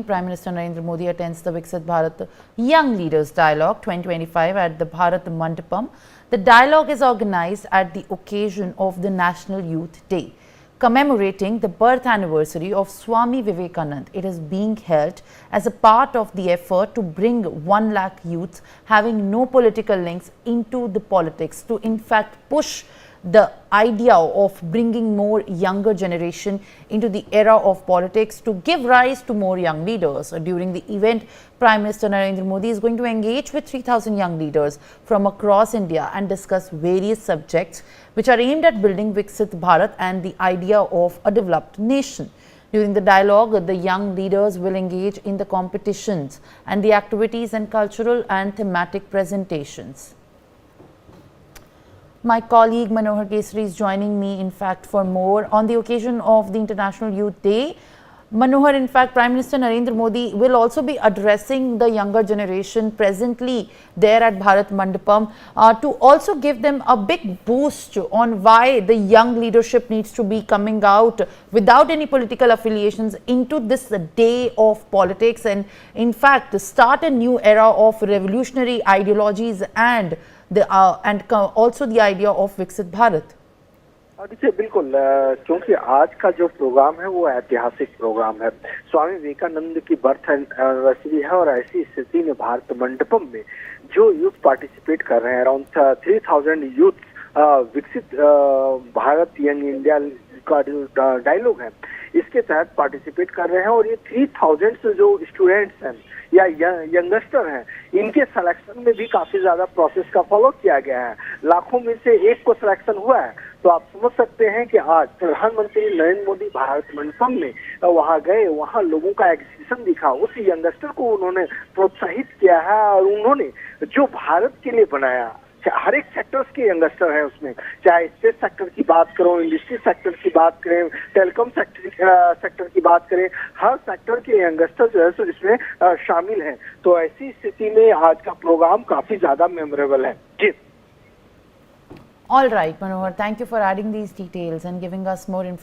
Prime Minister Narendra Modi attends the Viksit Bharat Young Leaders Dialogue 2025 at the Bharat Mandapam. The dialogue is organized at the occasion of the National Youth Day, commemorating the birth anniversary of Swami Vivekanand. It is being held as a part of the effort to bring 1 lakh youths having no political links into the politics, to in fact push the idea of bringing more younger generation into the era of politics, to give rise to more young leaders. During the event, Prime Minister Narendra Modi is going to engage with 3,000 young leaders from across India and discuss various subjects which are aimed at building Viksit Bharat and the idea of a developed nation. During the dialogue, the young leaders will engage in the competitions and the activities and cultural and thematic presentations. My colleague Manohar Kesari is joining me, in fact, for more on the occasion of the International Youth Day. Manohar, in fact, Prime Minister Narendra Modi will also be addressing the younger generation presently there at Bharat Mandapam to also give them a big boost on why the young leadership needs to be coming out without any political affiliations into this day of politics, and in fact start a new era of revolutionary ideologies and also the idea of Viksit Bharat. देखिए बिल्कुल, क्योंकि आज का जो programme है वो ऐतिहासिक programme है। स्वामी विवेकानंद की बर्थ एनिवर्सरी है और ऐसी स्थिति में भारत मंडपम में जो यूथ पार्टिसिपेट कर रहे हैं, अराउंड 3000 यूथ विकसित भारत यंग इंडिया का जो डायलॉग है इसके तहत पार्टिसिपेट कर रहे हैं। और ये 3000 से जो स्टूडेंट्स हैं या यंगस्टर हैं, इनके सिलेक्शन में भी काफी ज्यादा प्रोसेस का फॉलो किया गया है। लाखों में से एक को सिलेक्शन हुआ है। तो आप समझ सकते हैं कि आज प्रधानमंत्री नरेंद्र मोदी भारत मंडपम में वहां गए, वहां लोगों का एग्जीबिशन दिखा, उस यंगस्टर को उन्होंने प्रोत्साहित किया है और उन्होंने जो भारत के लिए बनाया, हर एक सेक्टर्स के यंगस्टर हैं उसमें, चाहे स्पेस सेक्टर की बात करो, इंडस्ट्री सेक्टर की बात करें, टेलीकॉम सेक्टर की बात करें, हर सेक्टर के यंगस्टर जो है सो इसमें शामिल हैं। तो ऐसी स्थिति में आज का प्रोग्राम काफी ज्यादा मेमोरेबल है। जी। All right, Manohar, thank you for adding these details and giving us more information.